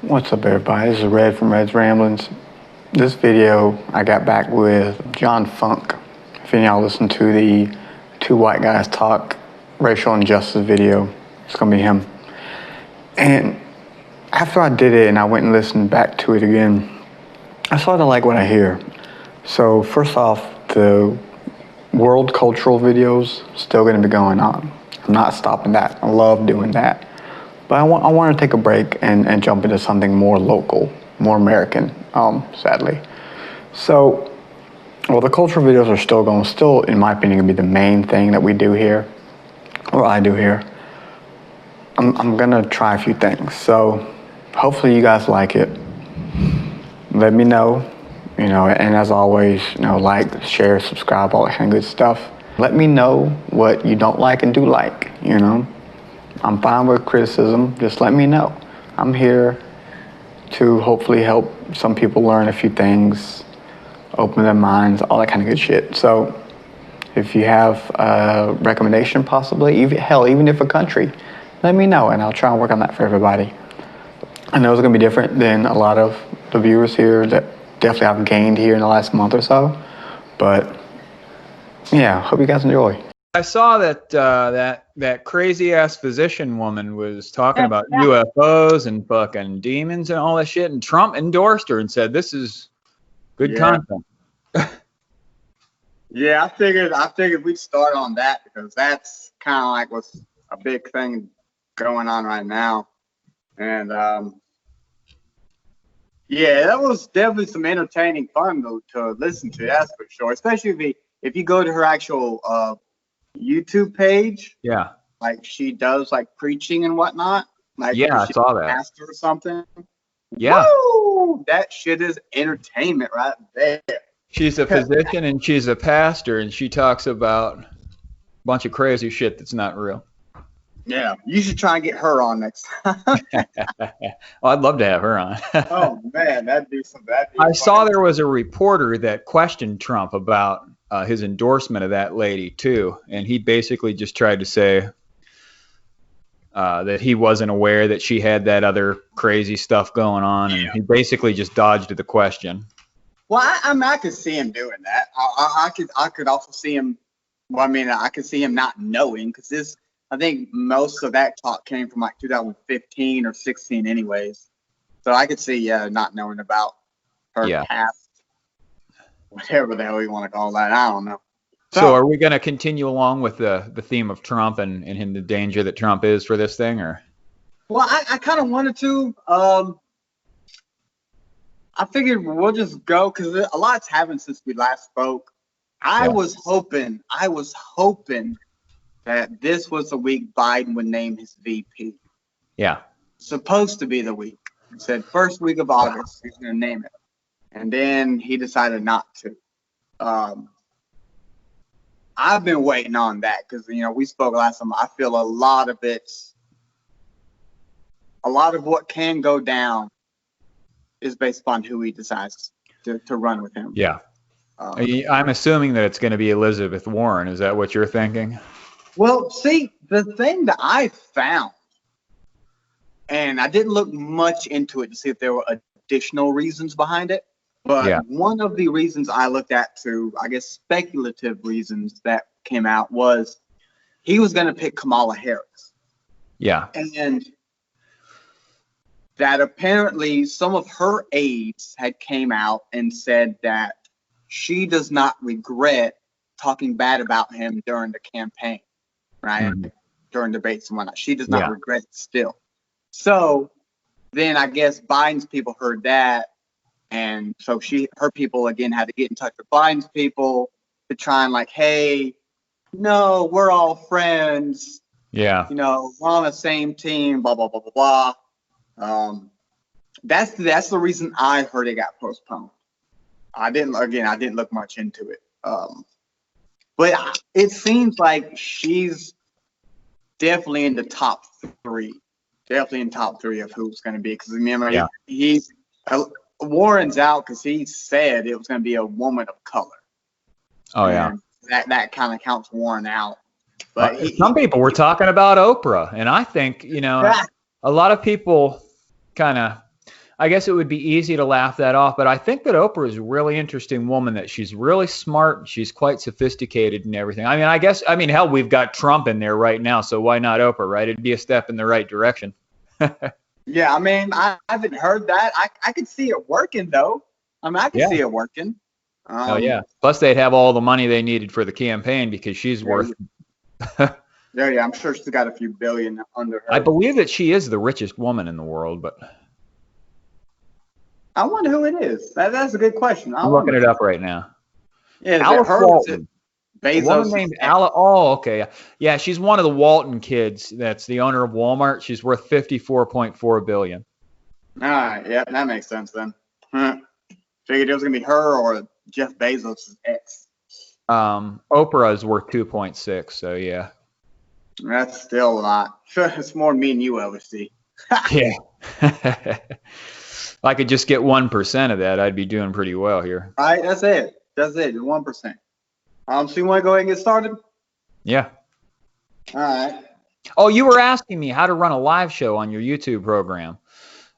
What's up, everybody? This is Red from Red's Ramblings. This video, I got back with John Funk. If any of y'all listen to the Two White Guys Talk racial injustice video, it's gonna be him. And after I did it and I went and listened back to it again, I sort of like what I hear. So first off, the world cultural videos still gonna be going on. I'm not stopping that. I love doing that. But I want to take a break and jump into something more local, more American, sadly. So, well, the cultural videos are still, in my opinion, going to be the main thing that we do here, or I do here. I'm going to try a few things. So, hopefully you guys like it. Let me know, and as always, like, share, subscribe, all that kind of good stuff. Let me know what you don't like and do like, I'm fine with criticism. Just let me know. I'm here to hopefully help some people learn a few things, open their minds, all that kind of good shit. So if you have a recommendation possibly, even if a country, let me know and I'll try and work on that for everybody. I know it's going to be different than a lot of the viewers here that definitely I've gained here in the last month or so. But yeah, hope you guys enjoy. I saw that that crazy ass physician woman was talking about UFOs and fucking demons and all that shit, and Trump endorsed her and said this is good content. Yeah, I figured we'd start on that because that's kind of like what's a big thing going on right now, and yeah, that was definitely some entertaining fun though to listen to. That's for sure, especially if you go to her actual YouTube page. Yeah. Like she does like preaching and whatnot. Like I saw that. Pastor or something. Yeah. Woo! That shit is entertainment right there. She's a physician and she's a pastor and she talks about a bunch of crazy shit that's not real. Yeah, you should try and get her on next time. Well, I'd love to have her on. Oh man, that'd be some bad. I saw there was a reporter that questioned Trump about his endorsement of that lady too, and he basically just tried to say that he wasn't aware that she had that other crazy stuff going on, and he basically just dodged the question. Well, I could see him doing that. I could also see him. Well, I mean, I could see him not knowing because I think most of that talk came from like 2015 or 16, anyways. So I could see not knowing about her past. Whatever the hell you want to call that, I don't know. So are we going to continue along with the theme of Trump and the danger that Trump is for this thing, or? Well, I kind of wanted to. I figured we'll just go because a lot's happened since we last spoke. I was hoping that this was the week Biden would name his VP. Yeah. Supposed to be the week. He said first week of August he's going to name it. And then he decided not to. I've been waiting on that because, we spoke last time. I feel a lot of what can go down is based upon who he decides to run with him. Yeah. I'm assuming that it's going to be Elizabeth Warren. Is that what you're thinking? Well, see, the thing that I found, and I didn't look much into it to see if there were additional reasons behind it. But one of the reasons I looked at I guess, speculative reasons that came out was he was going to pick Kamala Harris. Yeah. And that apparently some of her aides had came out and said that she does not regret talking bad about him during the campaign, right? Mm-hmm. During debates and whatnot. She does not regret it still. So then I guess Biden's people heard that. And so her people again had to get in touch with Biden's people to try and hey, no, we're all friends. Yeah. We're on the same team, blah, blah, blah, blah, blah. That's the reason I heard it got postponed. I didn't look much into it. But it seems like she's definitely in the top three. Definitely in top three of who's going to be. Because remember, Warren's out because he said it was going to be a woman of color. Oh, and that kind of counts Warren out. But some people were talking about Oprah, and I think a lot of people kind of I guess it would be easy to laugh that off, but I think that Oprah is a really interesting woman, that she's really smart. She's quite sophisticated and everything. I mean, hell, we've got Trump in there right now, so why not Oprah, right? It'd be a step in the right direction. Yeah, I mean, I haven't heard that. I could see it working, though. I mean, I can see it working. Oh, yeah. Plus, they'd have all the money they needed for the campaign because she's worth. Yeah, I'm sure she's got a few billion under her. I believe that she is the richest woman in the world, but I wonder who it is. That's a good question. I'm looking it up right now. Yeah, Alice Walton. A woman Bezos? named Alice. Oh, okay. Yeah, she's one of the Walton kids. That's the owner of Walmart. She's worth $54.4 billion. All right, yeah, that makes sense then. Figured it was gonna be her or Jeff Bezos' ex. Oprah is worth 2.6. So yeah. That's still a lot. It's more than me and you ever see. Yeah. If I could just get 1% of that, I'd be doing pretty well here. All right, that's it. 1%. So you want to go ahead and get started? Yeah. All right. Oh, you were asking me how to run a live show on your YouTube program.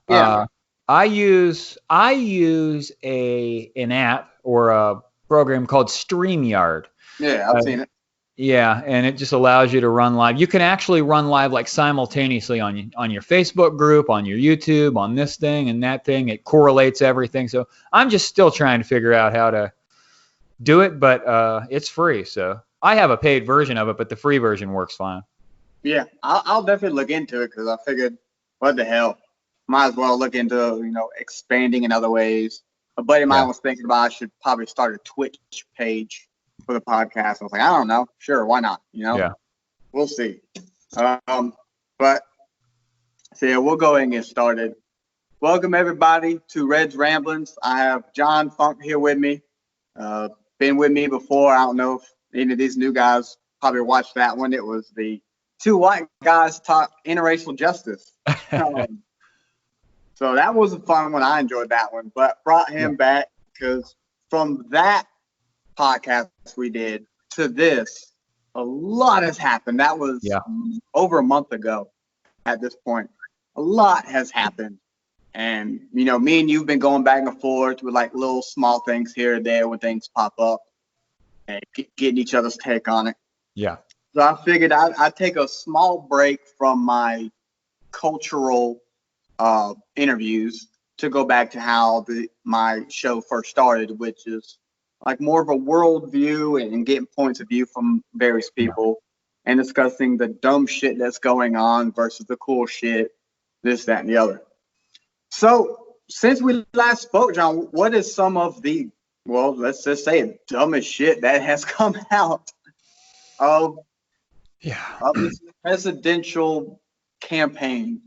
Yeah. I use an app or a program called StreamYard. Yeah, I've seen it. Yeah, and it just allows you to run live. You can actually run live like simultaneously on your Facebook group, on your YouTube, on this thing and that thing. It correlates everything. So I'm just still trying to figure out how to do it, but it's free. So I have a paid version of it, but the free version works fine. Yeah, I'll definitely look into it because I figured, what the hell, might as well look into expanding in other ways. A buddy of mine was thinking about I should probably start a Twitch page for the podcast. I was like, I don't know, sure, why not? Yeah, we'll see. But so yeah, we'll go ahead and get started. Welcome everybody to Red's Ramblings. I have John Funk here with me. Been with me before. I don't know if any of these new guys probably watched that one. It was the two white guys talk interracial justice. So that was a fun one. I enjoyed that one, but brought him back because from that podcast we did to this, a lot has happened. That was over a month ago at this point. A lot has happened. And, me and you've been going back and forth with like little small things here and there when things pop up and getting each other's take on it. Yeah. So I figured I'd take a small break from my cultural interviews to go back to how my show first started, which is like more of a world view and getting points of view from various people and discussing the dumb shit that's going on versus the cool shit, this, that, and the other. So since we last spoke, John, what is some of the, well, let's just say it, dumbest shit that has come out of this presidential campaign?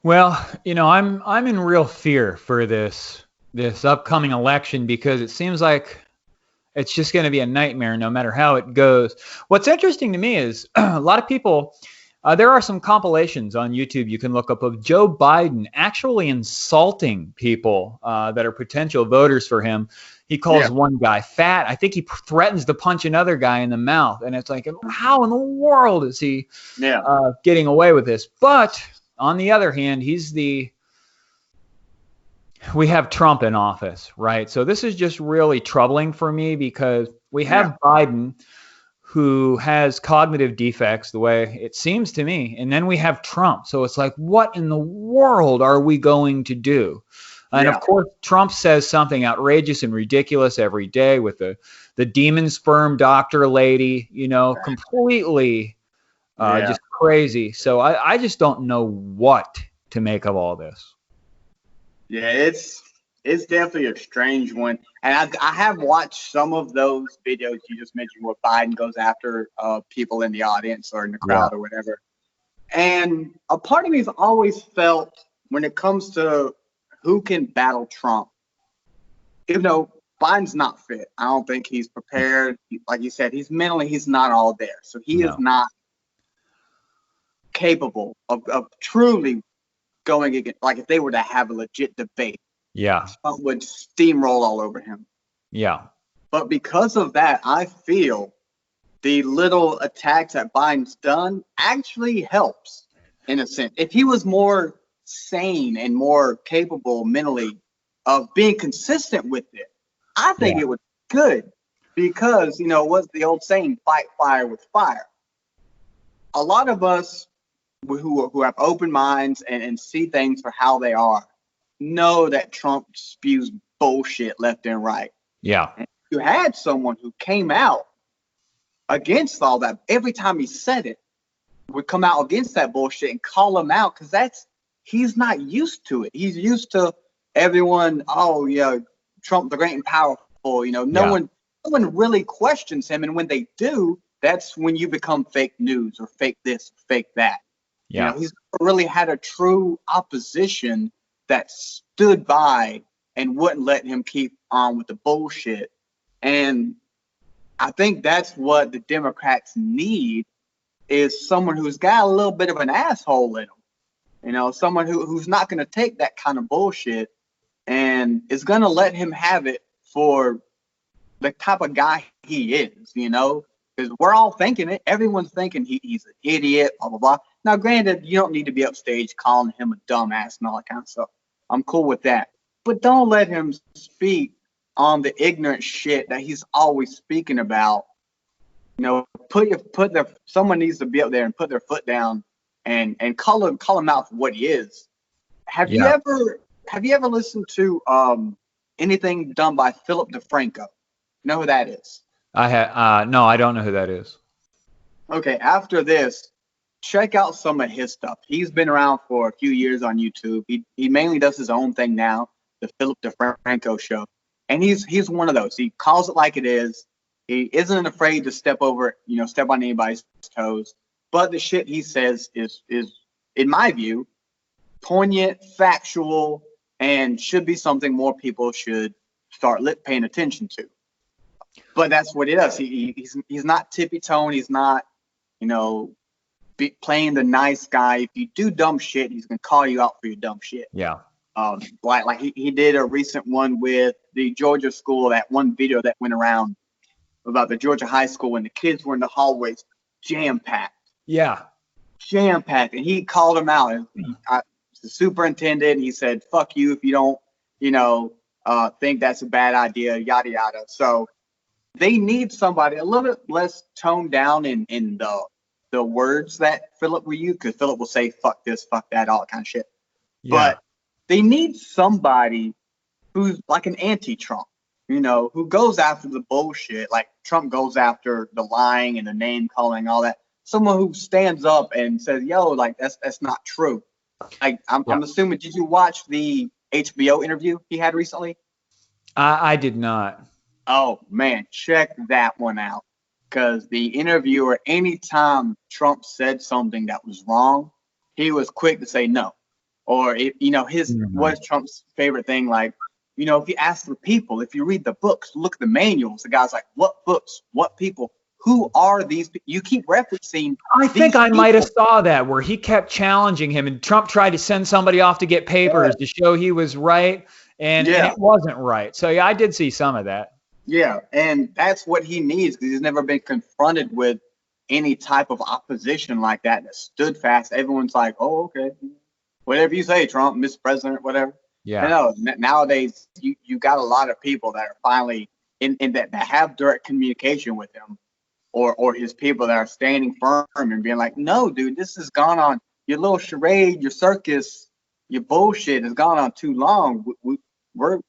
Well, I'm in real fear for this upcoming election because it seems like it's just going to be a nightmare no matter how it goes. What's interesting to me is a lot of people, there are some compilations on YouTube you can look up of Joe Biden actually insulting people that are potential voters for him. He calls one guy fat. I think he threatens to punch another guy in the mouth. And it's like, how in the world is he getting away with this? But on the other hand, we have Trump in office, right? So this is just really troubling for me because we have Biden, who has cognitive defects, the way it seems to me, and then we have Trump. So it's like, what in the world are we going to do? And of course, Trump says something outrageous and ridiculous every day with the demon sperm doctor lady, completely just crazy. So I just don't know what to make of all this. Yeah, it's definitely a strange one. And I have watched some of those videos you just mentioned where Biden goes after people in the audience or in the crowd or whatever. And a part of me has always felt when it comes to who can battle Trump, even though Biden's not fit, I don't think he's prepared. Like you said, he's not all there. So he is not capable of truly going against, like if they were to have a legit debate, Trump would steamroll all over him. Yeah. But because of that, I feel the little attacks that Biden's done actually helps in a sense. If he was more sane and more capable mentally of being consistent with it, I think it was good because, you know, what's the old saying, fight fire with fire. A lot of us who have open minds and see things for how they are know that Trump spews bullshit left and right. Yeah. And you had someone who came out against all that. Every time he said it, would come out against that bullshit and call him out because he's not used to it. He's used to everyone, oh yeah, Trump the great and powerful. You know, no one really questions him, and when they do, that's when you become fake news or fake this, or fake that. Yeah. You know, he's really had a true opposition that stood by and wouldn't let him keep on with the bullshit. And I think that's what the Democrats need, is someone who's got a little bit of an asshole in him. You know, someone who's not going to take that kind of bullshit and is going to let him have it for the type of guy he is, you know, because we're all thinking it. Everyone's thinking he's an idiot, blah, blah, blah. Now, granted, you don't need to be upstage calling him a dumbass and all that kind of stuff. I'm cool with that. But don't let him speak on the ignorant shit that he's always speaking about. You know, someone needs to be up there and put their foot down and call him out for what he is. Have you ever listened to anything done by Philip DeFranco? You know who that is? No, I don't know who that is. Okay, after this, check out some of his stuff. He's been around for a few years on YouTube. He mainly does his own thing now, the Philip DeFranco Show. And he's one of those. He calls it like it is. He isn't afraid to step on anybody's toes. But the shit he says is, in my view, poignant, factual, and should be something more people should start paying attention to. But that's what he does. He's not tippy-toeing. He's not, you know, playing the nice guy. If you do dumb shit, he's gonna call you out for your dumb shit. Yeah. Like he did a recent one with the Georgia school, that one video that went around about the Georgia high school when the kids were in the hallways, jam-packed. Yeah. Jam-packed. And he called him out. The superintendent, he said, fuck you if you don't, you know, think that's a bad idea, yada, yada. So they need somebody a little bit less toned down in the words that Philip will use, because Philip will say, fuck this, fuck that, all that kind of shit. Yeah. But they need somebody who's like an anti-Trump, you know, who goes after the bullshit, like Trump goes after the lying and the name calling, all that. Someone who stands up and says, yo, like, that's not true. Like, I'm assuming, did you watch the HBO interview he had recently? I did not. Oh, man, check that one out. Because the interviewer, anytime Trump said something that was wrong, he was quick to say no. Or, what's Trump's favorite thing? Like, you know, if you ask the people, if you read the books, look at the manuals, the guy's like, what books, what people, who are these people? You keep referencing. I think I might have saw that where he kept challenging him, and Trump tried to send somebody off to get papers to show he was right, and it wasn't right. So, yeah, I did see some of that. Yeah, and that's what he needs, because he's never been confronted with any type of opposition like that stood fast. Everyone's like, oh, okay, whatever you say, Trump, Mr. President, whatever. Yeah. I know nowadays you got a lot of people that are finally in that have direct communication with him, or his people that are standing firm and being like, no, dude, this has gone on. Your little charade, your circus, your bullshit has gone on too long. We're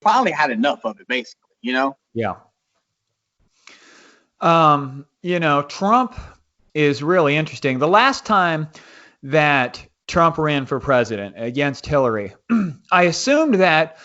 finally had enough of it, basically. You know? Yeah. You know, Trump is really interesting. The last time that Trump ran for president against Hillary, I assumed that,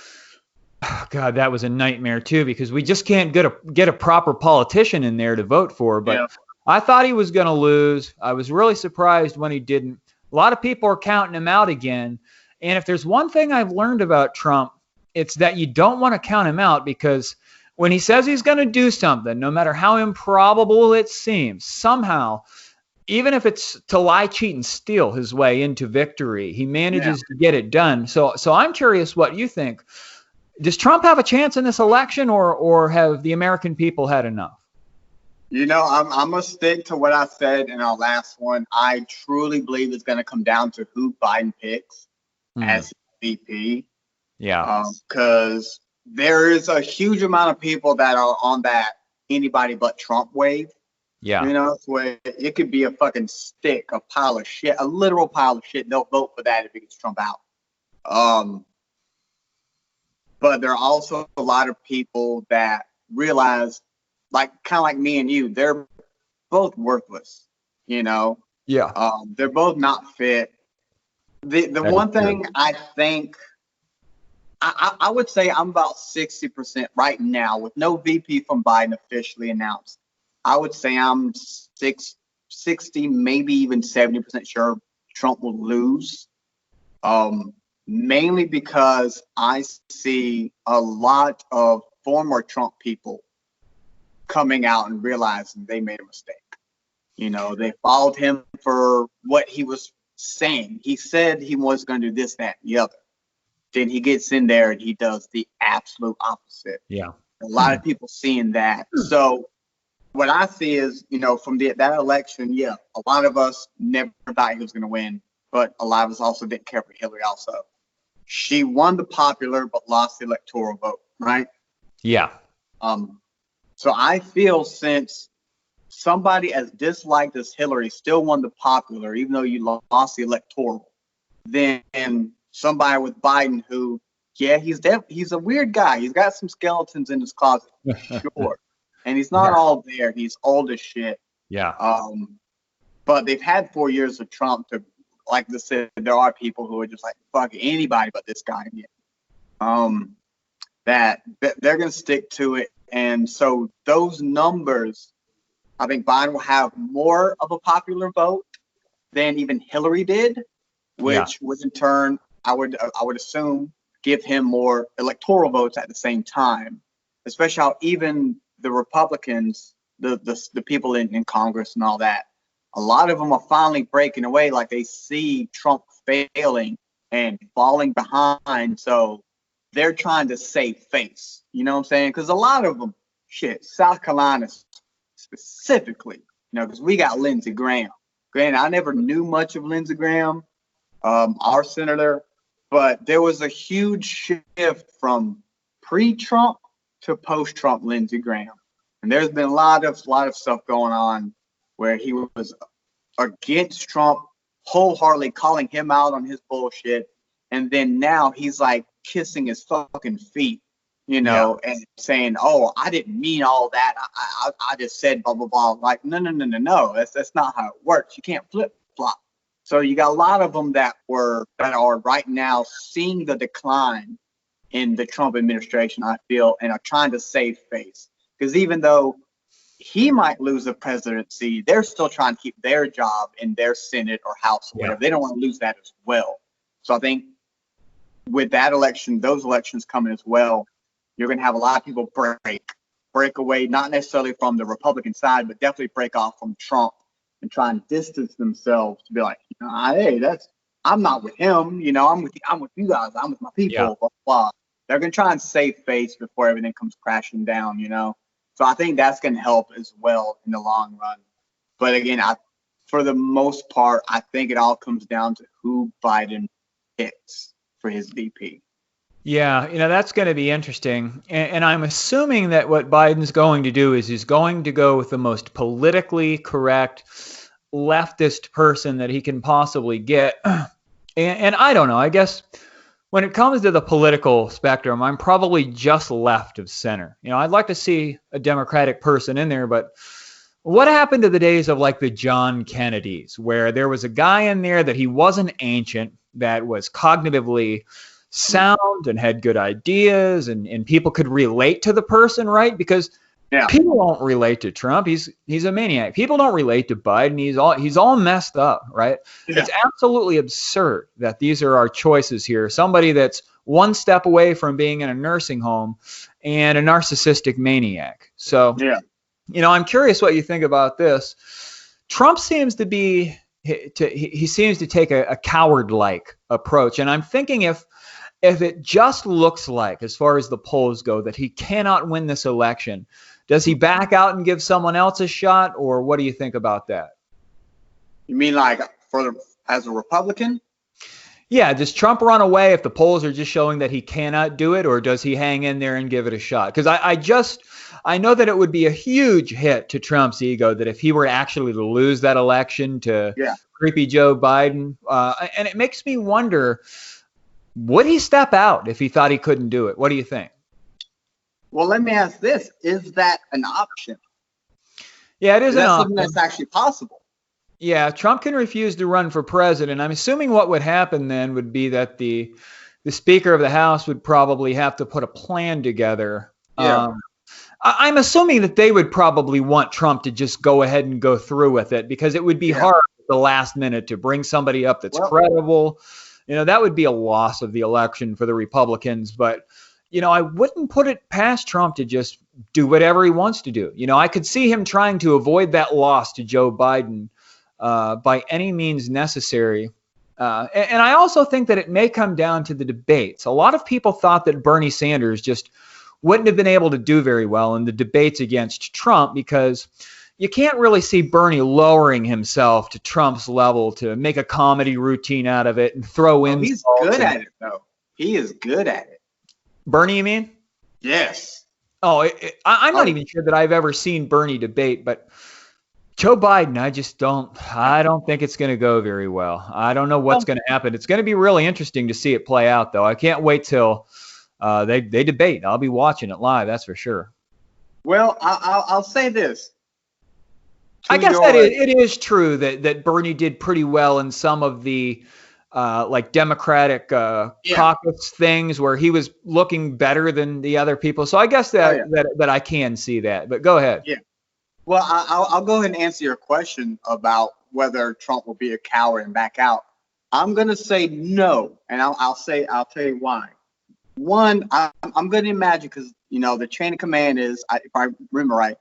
oh God, that was a nightmare too, because we just can't get a proper politician in there to vote for. But I thought he was going to lose. I was really surprised when he didn't. A lot of people are counting him out again. And if there's one thing I've learned about Trump, it's that you don't want to count him out, because when he says he's going to do something, no matter how improbable it seems, somehow, even if it's to lie, cheat, and steal his way into victory, he manages to get it done. So I'm curious what you think. Does Trump have a chance in this election, or have the American people had enough? You know, I'm going to stick to what I said in our last one. I truly believe it's going to come down to who Biden picks. as VP. Yeah. Because there is a huge amount of people that are on that anybody but Trump wave. Yeah. You know, where it could be a fucking stick, a pile of shit, a literal pile of shit. They'll vote for that if it gets Trump out. But there are also a lot of people that realize, like kind of like me and you, they're both worthless. You know, Yeah. they're both not fit. The one thing I think, I would say I'm about 60% right now with no VP from Biden officially announced. I would say I'm 60, maybe even 70% sure Trump will lose. Mainly because I see a lot of former Trump people coming out and realizing they made a mistake. You know, they followed him for what he was saying. He said he was going to do this, that, and the other. Then he gets in there and he does the absolute opposite. Yeah. A lot of people seeing that. So what I see is, you know, from that election, yeah, a lot of us never thought he was going to win, but a lot of us also didn't care for Hillary also. She won the popular but lost the electoral vote, right? Yeah. So I feel since somebody as disliked as Hillary still won the popular, even though you lost the electoral, then somebody with Biden who, yeah, he's a weird guy. He's got some skeletons in his closet, sure. And he's not all there. He's old as shit. Yeah. But they've had 4 years of Trump to, like I said, there are people who are just like, fuck anybody but this guy again. That they're going to stick to it. And so those numbers, I think Biden will have more of a popular vote than even Hillary did, which would in turn, I would assume, give him more electoral votes at the same time, especially how even the Republicans, the people in Congress and all that, a lot of them are finally breaking away, like they see Trump failing and falling behind. So they're trying to save face. You know what I'm saying? Because a lot of them, shit, South Carolina specifically, you know, because we got Lindsey Graham. Granted, I never knew much of Lindsey Graham, our senator, but there was a huge shift from pre-Trump to post-Trump Lindsey Graham. And there's been a lot of stuff going on where he was against Trump, wholeheartedly calling him out on his bullshit. And then now he's like kissing his fucking feet, you know, and saying, oh, I didn't mean all that. I just said blah, blah, blah. Like, no. That's not how it works. You can't flip flop. So you got a lot of them that are right now seeing the decline in the Trump administration, I feel, and are trying to save face. Because even though he might lose the presidency, they're still trying to keep their job in their Senate or House or whatever. They don't want to lose that as well. So I think with that election, those elections coming as well, you're going to have a lot of people break away, not necessarily from the Republican side, but definitely break off from Trump and try and distance themselves to be like, you know, hey, I'm not with him, you know, I'm with you guys, I'm with my people, blah, blah. They're going to try and save face before everything comes crashing down, you know. So I think that's going to help as well in the long run. But again, for the most part, I think it all comes down to who Biden picks for his VP. Yeah, you know, that's going to be interesting. And I'm assuming that what Biden's going to do is he's going to go with the most politically correct leftist person that he can possibly get. And I don't know, I guess when it comes to the political spectrum, I'm probably just left of center. You know, I'd like to see a Democratic person in there, but what happened to the days of like the John Kennedys, where there was a guy in there that he wasn't ancient, that was cognitively sound and had good ideas, and people could relate to the person, right? Because people don't relate to Trump. He's a maniac. People don't relate to Biden. He's all messed up, right? Yeah. It's absolutely absurd that these are our choices here. Somebody that's one step away from being in a nursing home and a narcissistic maniac. So, you know, I'm curious what you think about this. Trump seems to be he seems to take a coward-like approach, and I'm thinking if it just looks like, as far as the polls go, that he cannot win this election, does he back out and give someone else a shot, or what do you think about that? You mean like as a Republican? Yeah, does Trump run away if the polls are just showing that he cannot do it, or does he hang in there and give it a shot? Because I know that it would be a huge hit to Trump's ego that if he were actually to lose that election to Yeah. creepy Joe Biden, and it makes me wonder, would he step out if he thought he couldn't do it? What do you think? Well, let me ask this: is that an option? Yeah, it is Is an that option. something that's actually possible? Yeah, Trump can refuse to run for president. I'm assuming what would happen then would be that the Speaker of the House would probably have to put a plan together. Yeah. I'm assuming that they would probably want Trump to just go ahead and go through with it because it would be hard at the last minute to bring somebody up that's credible. You know, that would be a loss of the election for the Republicans. But, you know, I wouldn't put it past Trump to just do whatever he wants to do. You know, I could see him trying to avoid that loss to Joe Biden by any means necessary. And I also think that it may come down to the debates. A lot of people thought that Bernie Sanders just wouldn't have been able to do very well in the debates against Trump because you can't really see Bernie lowering himself to Trump's level to make a comedy routine out of it and throw in. He's good at it, though. He is good at it. Bernie, you mean? Yes. Oh, I'm not even sure that I've ever seen Bernie debate, but Joe Biden, I don't think it's going to go very well. I don't know what's going to happen. It's going to be really interesting to see it play out, though. I can't wait till they debate. I'll be watching it live, that's for sure. Well, I'll say this. I guess that it is true that Bernie did pretty well in some of the like Democratic caucus things where he was looking better than the other people. So I guess that I can see that. But go ahead. Yeah. Well, I'll go ahead and answer your question about whether Trump will be a coward and back out. I'm going to say no, and I'll tell you why. One, I'm going to imagine because, you know, the chain of command is, if I remember right,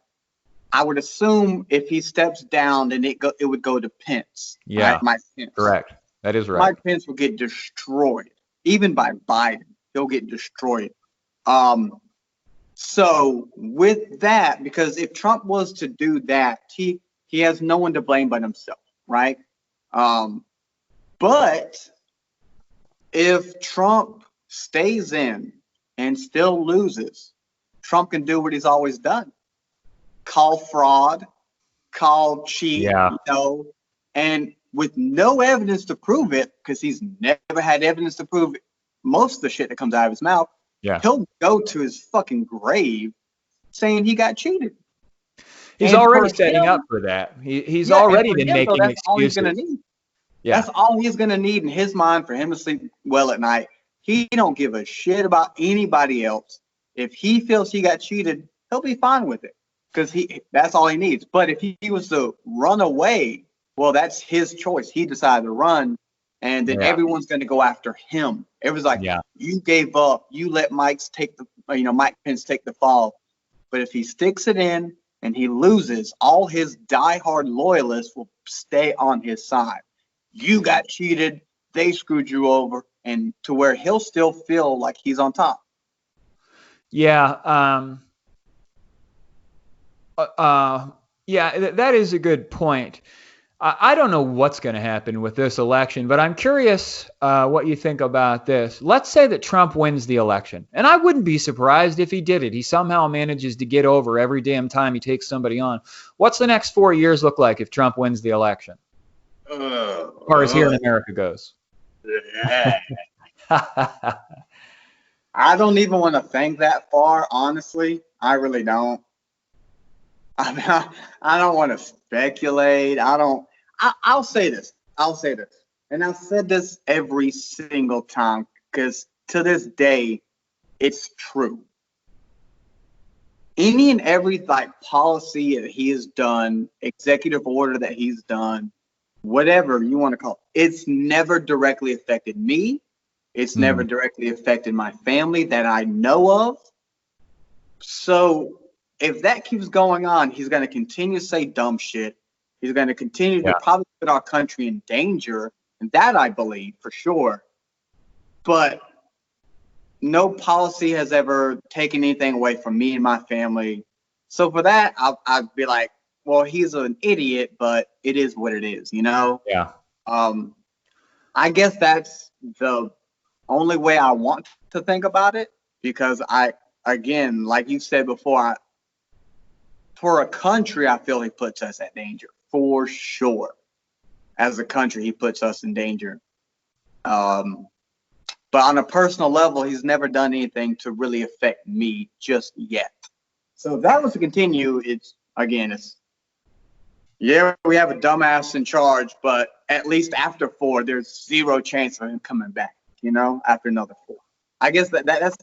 I would assume if he steps down, then it would go to Pence. Yeah, right? Mike Pence. Correct. That is right. Mike Pence will get destroyed, even by Biden. He'll get destroyed. So with that, because if Trump was to do that, he has no one to blame but himself, right? But if Trump stays in and still loses, Trump can do what he's always done. Call fraud, call cheat, you know, and with no evidence to prove it, because he's never had evidence to prove it, most of the shit that comes out of his mouth, he'll go to his fucking grave saying he got cheated. He's already setting up for that. He's already been making excuses. All he's gonna need. Yeah. That's all he's going to need in his mind for him to sleep well at night. He don't give a shit about anybody else. If he feels he got cheated, he'll be fine with it because that's all he needs. But if he was to run away, well, that's his choice. He decided to run, and then everyone's going to go after him. Everyone's like, you gave up. You let Mike Pence take the fall. But if he sticks it in and he loses, all his diehard loyalists will stay on his side. You got cheated, they screwed you over, and to where he'll still feel like he's on top. Yeah. That is a good point. I don't know what's going to happen with this election, but I'm curious what you think about this. Let's say that Trump wins the election, and I wouldn't be surprised if he did it. He somehow manages to get over every damn time he takes somebody on. What's the next 4 years look like if Trump wins the election? As far as here in America goes. I don't even want to think that far, honestly. I really don't. I mean, I don't want to speculate. I'll say this. And I've said this every single time because to this day, it's true. Any and every policy that he has done, executive order that he's done, whatever you want to call it, it's never directly affected me. It's never directly affected my family that I know of. So if that keeps going on, he's going to continue to say dumb shit. He's going to continue to probably put our country in danger. And that I believe for sure. But no policy has ever taken anything away from me and my family. So for that, I'd be like, well, he's an idiot, but it is what it is, you know? Yeah. I guess that's the only way I want to think about it, because again, like you said before, for a country, I feel he puts us at danger for sure. As a country, he puts us in danger. But on a personal level, he's never done anything to really affect me just yet. So if that was to continue, yeah, we have a dumbass in charge, but at least after 4, there's zero chance of him coming back, after another 4. I guess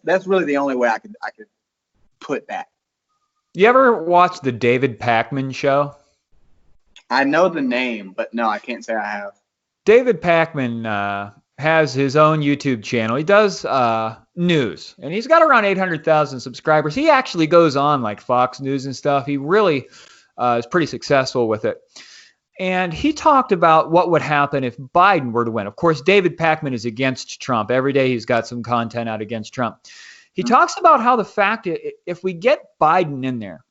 that's really the only way I could put that. You ever watch the David Pakman show? I know the name, but no, I can't say I have. David Pakman has his own YouTube channel. He does news, and he's got around 800,000 subscribers. He actually goes on like Fox News and stuff. He really is pretty successful with it. And he talked about what would happen if Biden were to win. Of course, David Pakman is against Trump. Every day he's got some content out against Trump. He talks about how the fact if we get Biden in there,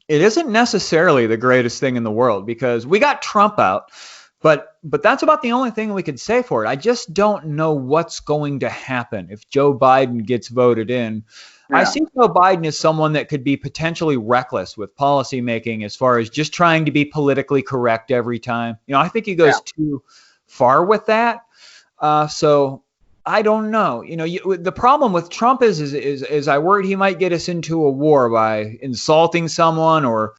it isn't necessarily the greatest thing in the world because we got Trump out. But that's about the only thing we could say for it. I just don't know what's going to happen if Joe Biden gets voted in. Yeah. I see Joe Biden as someone that could be potentially reckless with policy making as far as just trying to be politically correct every time. I think he goes too far with that. So I don't know. The problem with Trump is I worried he might get us into a war by insulting someone or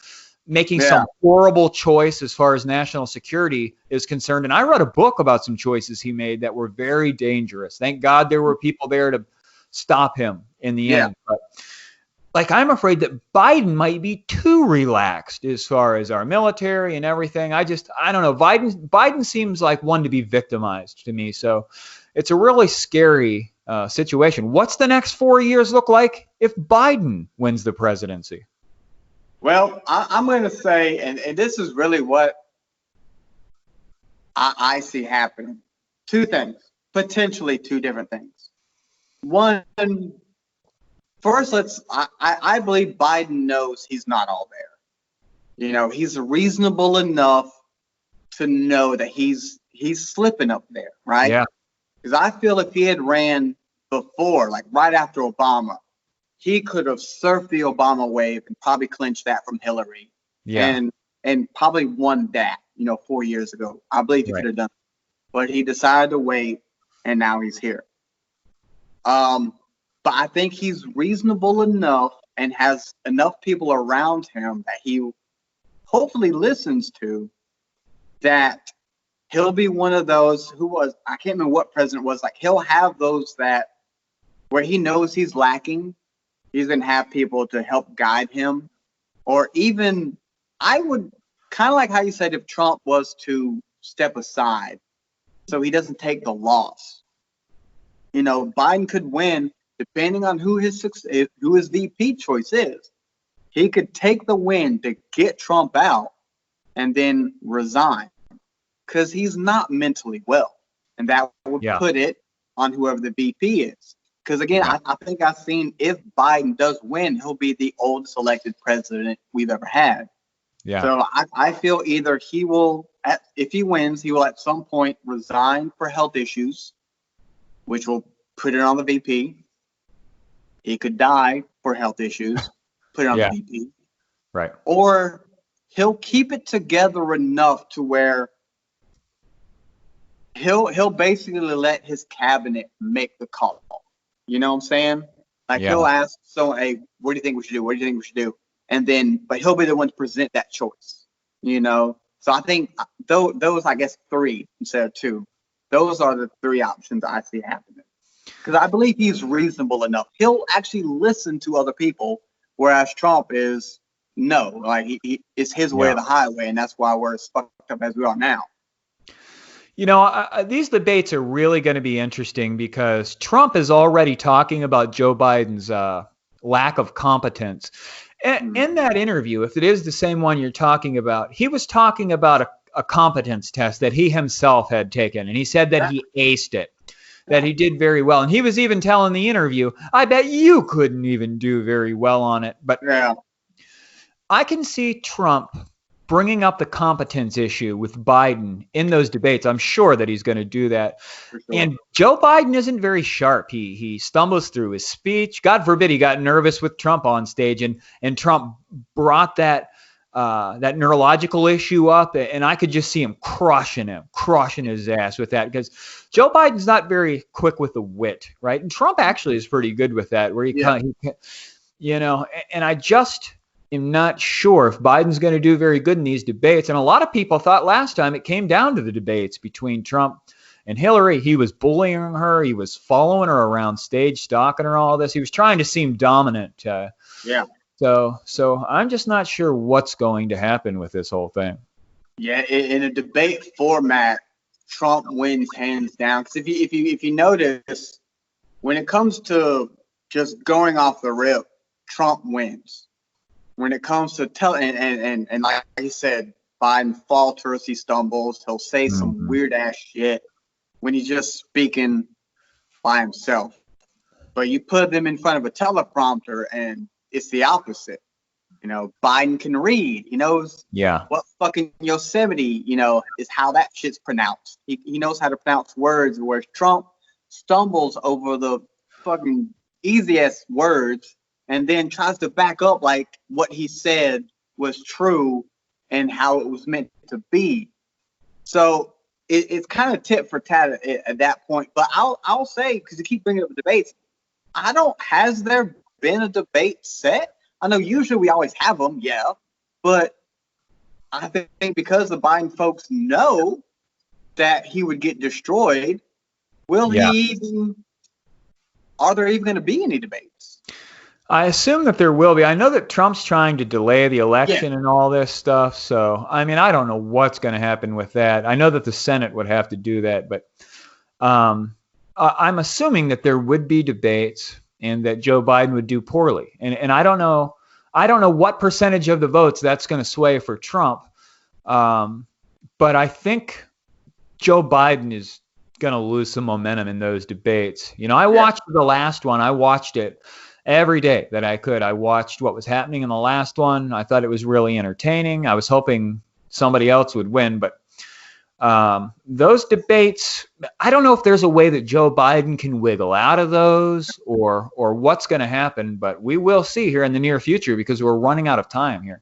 making some horrible choice as far as national security is concerned. And I read a book about some choices he made that were very dangerous. Thank God there were people there to stop him in the end. But I'm afraid that Biden might be too relaxed as far as our military and everything. I don't know. Biden seems like one to be victimized to me. So it's a really scary situation. What's the next 4 years look like if Biden wins the presidency? Well, I'm going to say, and this is really what I see happening. 2 things, potentially 2 different things. One, first, I believe Biden knows he's not all there. He's reasonable enough to know that he's slipping up there, right? Yeah. Because I feel if he had ran before, like right after Obama, he could have surfed the Obama wave and probably clinched that from Hillary. Yeah. And probably won that, 4 years ago. I believe he could have done it. But he decided to wait, and now he's here. But I think he's reasonable enough and has enough people around him that he hopefully listens to, that he'll be one of those I can't remember what president was, like he'll have those that where he knows he's lacking. He's going to have people to help guide him. Or even, I would kind of like how you said if Trump was to step aside so he doesn't take the loss. Biden could win depending on who his VP choice is. He could take the win to get Trump out and then resign because he's not mentally well. And that would put it on whoever the VP is. Because, again, I think I've seen if Biden does win, he'll be the oldest elected president we've ever had. Yeah. So I feel either he will, if he wins, he will at some point resign for health issues, which will put it on the VP. He could die for health issues, put it on the VP. Right. Or he'll keep it together enough to where he'll basically let his cabinet make the call. You know what I'm saying? Like he'll ask someone, hey, what do you think we should do? What do you think we should do? And then, but he'll be the one to present that choice, So I think those, I guess, 3 instead of 2. Those are the 3 options I see happening. Because I believe he's reasonable enough. He'll actually listen to other people, whereas Trump is no. Like it's his way or the highway, and that's why we're as fucked up as we are now. These debates are really going to be interesting because Trump is already talking about Joe Biden's lack of competence. In that interview, if it is the same one you're talking about, he was talking about a competence test that he himself had taken, and he said that he aced it, that he did very well. And he was even telling the interview, I bet you couldn't even do very well on it. But I can see Trump bringing up the competence issue with Biden in those debates. I'm sure that he's going to do that. For sure. And Joe Biden isn't very sharp. He stumbles through his speech. God forbid he got nervous with Trump on stage, and Trump brought that neurological issue up, and I could just see him crushing his ass with that, because Joe Biden's not very quick with the wit, right? And Trump actually is pretty good with that, where and I just am not sure if Biden's going to do very good in these debates. And a lot of people thought last time it came down to the debates between Trump and Hillary. He was bullying her. He was following her around stage, stalking her, all this. He was trying to seem dominant. Yeah. So I'm just not sure what's going to happen with this whole thing. Yeah, in a debate format, Trump wins hands down. Because if you notice, when it comes to just going off the rip, Trump wins. When it comes to and like I said, Biden falters, he stumbles, he'll say some weird ass shit when he's just speaking by himself. But you put them in front of a teleprompter and it's the opposite. Biden can read. He knows what fucking Yosemite, is how that shit's pronounced. He knows how to pronounce words, whereas Trump stumbles over the fucking easiest words and then tries to back up like what he said was true and how it was meant to be. So it's kind of tit for tat at that point. But I'll say, because you keep bringing up debates, has there been a debate set? I know usually we always have them, but I think because the Biden folks know that he would get destroyed, are there even going to be any debates? I assume that there will be. I know that Trump's trying to delay the election and all this stuff. So, I mean, I don't know what's going to happen with that. I know that the Senate would have to do that, but I'm assuming that there would be debates and that Joe Biden would do poorly. And I don't know what percentage of the votes that's going to sway for Trump. But I think Joe Biden is going to lose some momentum in those debates. I watched the last one. I watched it every day that I could. I watched what was happening in the last one. I thought it was really entertaining. I was hoping somebody else would win, but those debates, I don't know if there's a way that Joe Biden can wiggle out of those or what's going to happen, but we will see here in the near future because we're running out of time here.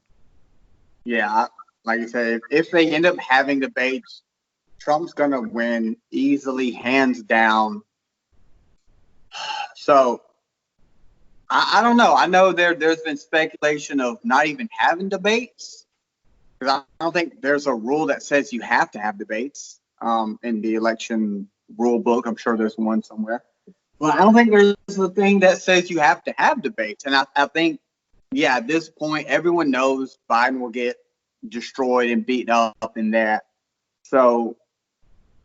Yeah, like you said, if they end up having debates, Trump's going to win easily, hands down. So I don't know. I know there's been speculation of not even having debates, because I don't think there's a rule that says you have to have debates in the election rule book. I'm sure there's one somewhere. But I don't think there's a thing that says you have to have debates. And I think, at this point, everyone knows Biden will get destroyed and beaten up in that. So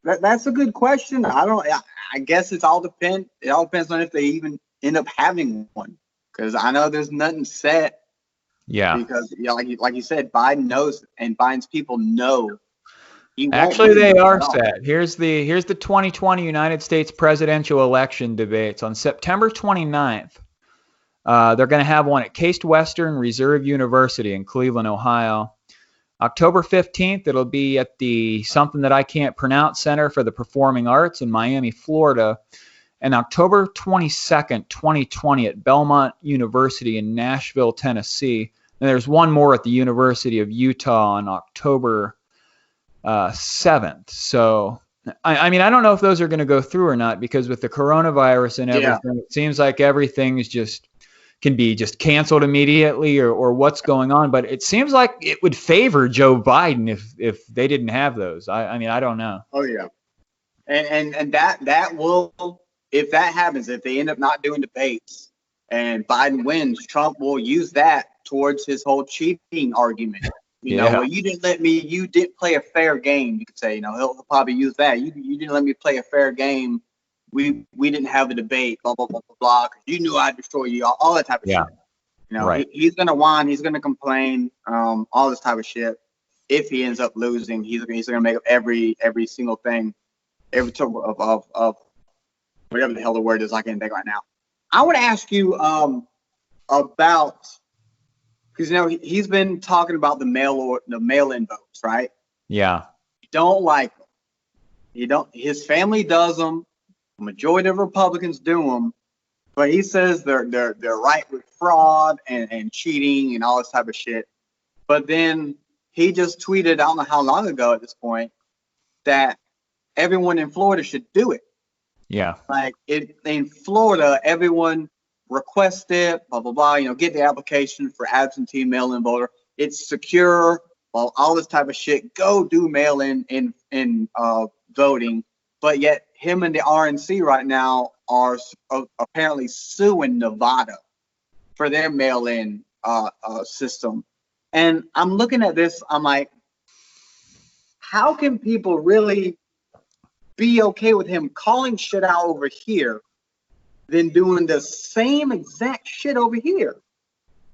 that's a good question. I guess it all depends on if they even end up having one. Because I know there's nothing set. Yeah. Because like you said, Biden knows, and Biden's people know. Actually, they are set. Here's the 2020 United States presidential election debates on September 29th. They're going to have one at Case Western Reserve University in Cleveland, Ohio. October 15th, it'll be at the something that I can't pronounce Center for the Performing Arts in Miami, Florida. And October 22nd, 2020 at Belmont University in Nashville, Tennessee. And there's one more at the University of Utah on October 7th. So, I mean, I don't know if those are going to go through or not, because with the coronavirus and everything, it seems like everything is can be canceled immediately or what's going on. But it seems like it would favor Joe Biden if they didn't have those. I mean, I don't know. Oh, yeah. And that will, if that happens, if they end up not doing debates and Biden wins, Trump will use that towards his whole cheating argument. Well, you didn't play a fair game. You could say, he'll probably use that. You didn't let me play a fair game. We didn't have a debate, blah, blah, blah, blah, blah. You knew I'd destroy you, all that type of shit. Right. He's going to whine. He's going to complain, all this type of shit. If he ends up losing, he's going to make up every single thing, every type of whatever the hell the word is, I can't think right now. I want to ask you about Because he's been talking about the mail-in votes, right? Yeah. Don't like them. You don't. His family does them. The majority of Republicans do them, but he says they're right with fraud and cheating and all this type of shit. But then he just tweeted, I don't know how long ago at this point, that everyone in Florida should do it. Yeah. Like in Florida, everyone request it, blah blah blah. Get the application for absentee mail-in voter. It's secure. Well, all this type of shit. Go do mail-in voting. But yet, him and the RNC right now are apparently suing Nevada for their mail-in system. And I'm looking at this. I'm like, how can people really be okay with him calling shit out over here than doing the same exact shit over here?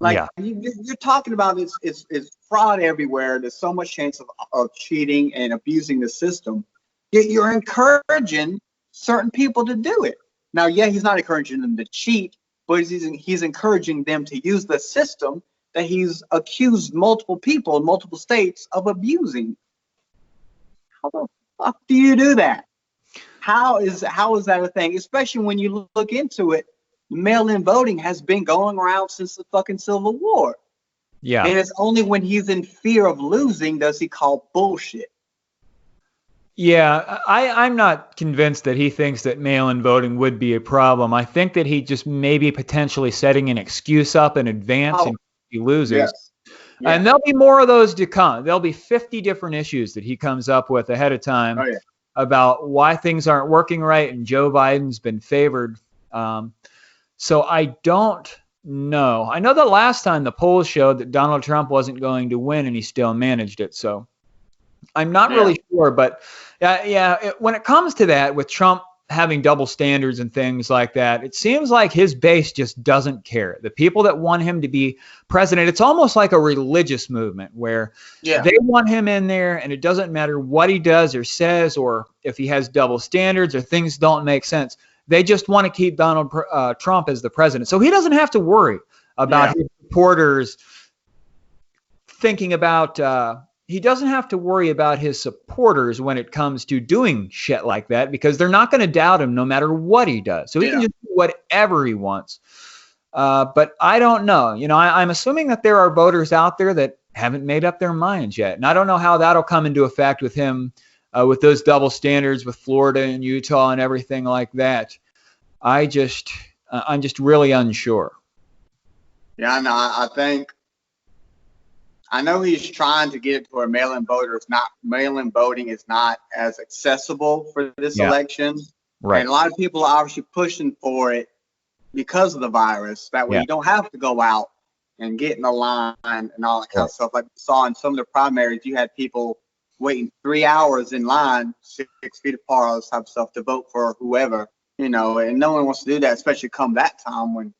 Like, you're talking about it's fraud everywhere. There's so much chance of cheating and abusing the system. Yet you're encouraging certain people to do it. Now, yeah, he's not encouraging them to cheat, but he's encouraging them to use the system that he's accused multiple people in multiple states of abusing. How the fuck do you do that? How is that a thing? Especially when you look into it, mail-in voting has been going around since the fucking Civil War. Yeah. And it's only when he's in fear of losing does he call bullshit. Yeah, I'm not convinced that he thinks that mail-in voting would be a problem. I think that he just maybe potentially setting an excuse up in advance and he loses. Yes. And there'll be more of those to come. There'll be 50 different issues that he comes up with ahead of time about why things aren't working right, and Joe Biden's been favored. So I don't know. I know the last time the polls showed that Donald Trump wasn't going to win, and he still managed it. So I'm not really sure. But when it comes to that, with Trump having double standards and things like that, it seems like his base just doesn't care. The people that want him to be president, it's almost like a religious movement where they want him in there, and it doesn't matter what he does or says, or if he has double standards or things don't make sense. They just want to keep Donald Trump as the president. So he doesn't have to worry about his supporters thinking about he doesn't have to worry about his supporters when it comes to doing shit like that, because they're not going to doubt him no matter what he does. So he can just do whatever he wants. But I don't know. I'm assuming that there are voters out there that haven't made up their minds yet. And I don't know how that'll come into effect with him, with those double standards with Florida and Utah and everything like that. I'm just really unsure. Yeah, no, I know he's trying to get it to where mail-in voting is not as accessible for this election. Right. And a lot of people are obviously pushing for it because of the virus. That way you don't have to go out and get in the line and all that kind of stuff. Like we saw in some of the primaries, you had people waiting 3 hours in line, 6 feet apart, all this type of stuff, to vote for whoever, and no one wants to do that, especially come that time when,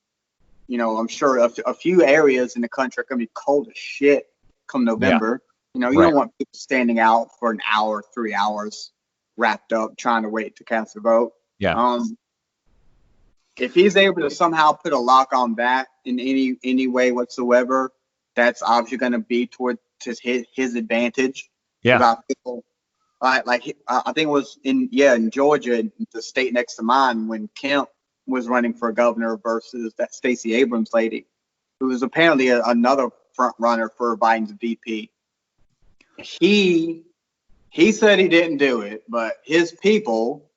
I'm sure a few areas in the country are going to be cold as shit come November. You don't want people standing out for an hour, 3 hours, wrapped up, trying to wait to cast a vote. If he's able to somehow put a lock on that in any way whatsoever, that's obviously going to be toward his advantage. About people, I think it was in Georgia, the state next to mine, when Kemp was running for governor versus that Stacey Abrams lady, who was apparently another front runner for Biden's VP. He said he didn't do it, but his people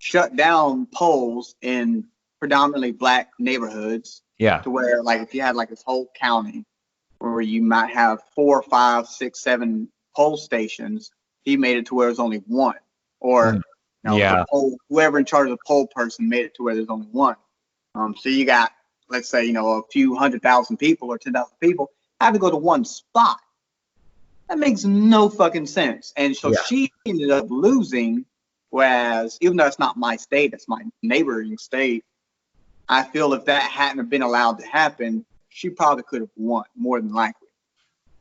shut down polls in predominantly black neighborhoods. To where, if you had this whole county where you might have 4, 5, 6, 7 poll stations, he made it to where there's only one. Or whoever in charge of the poll person made it to where there's only one. So you got, let's say, a few 100,000 people or 10,000 people have to go to one spot. That makes no fucking sense. And so she ended up losing, whereas even though it's not my state, it's my neighboring state, I feel if that hadn't been allowed to happen, she probably could have won, more than likely.